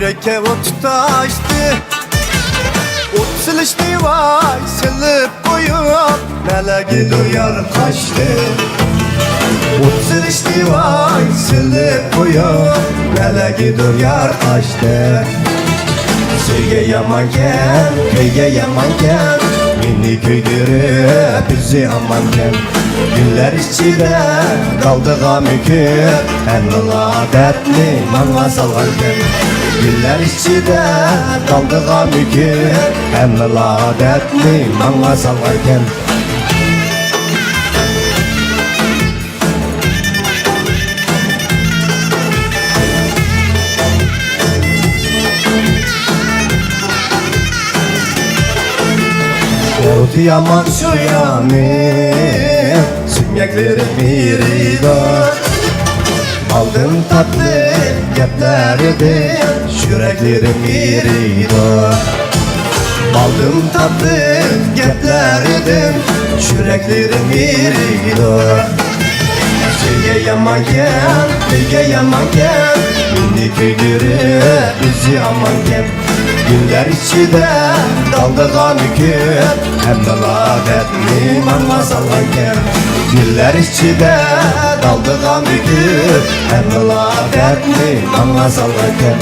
Yürek'e ot taştı. Ot silişti vay silip koyup meleki duyar kaçtı. Ot silişti vay silip koyup meleki duyar kaçtı. Sevge yamanken, köyge yamanken, mini köydürüp bizi amanken, günler içinde kaldığa mükür, emrula dertli bana salgarken. Günler içinde kaldığa mükür, emrula dertli bana salgarken. Ot yaman şu yami, sümyeklerim iridir. Aldım tatlı geplerdi, yüreklerim iridir. Aldım tatlı geplerdi, yüreklerim iridir. Sevge yamanken, köyge yamanken, mini köydürüp bizi amanken. Günler içinde daldığa mükür, emrula dertli bana salgarken. Günler içinde daldığa mükür, emrula dertli bana salgarken.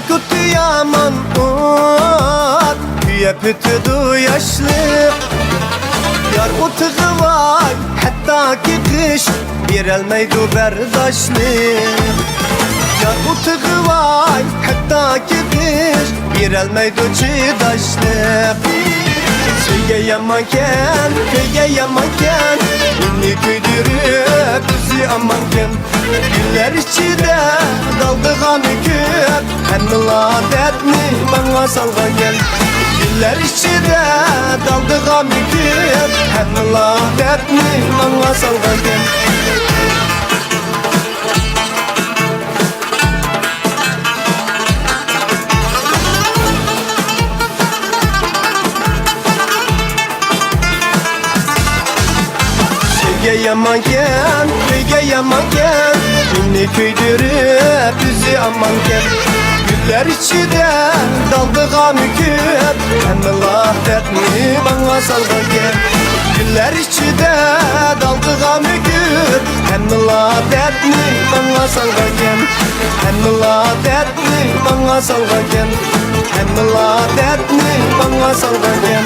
Kutu yaman ot, güye pütüdü yaşlı. Yar otuğu var, hatta ki kış bir elmeydu berdaşlı. Yar otuğu var, hatta ki kış bir elmeydu çidaşlı. Sevge yamanken, köyge yamanken, ünlü köydürüp bizi amanken. Günler içinde daldığa mükür, emrula dertli bana salgarken. Günler içinde daldığa mükür, emrula dertli bana salgarken. Sevge yamanken, köyge yamanken, ünlü köydürüp bizi amanken. Günler içinde daldığa mükür, emrula dertli bana salgarken. Günler içinde daldığa mükür, emrula dertli bana salgarken. Emrula dertli bana salgarken. Emrula dertli bana salgarken.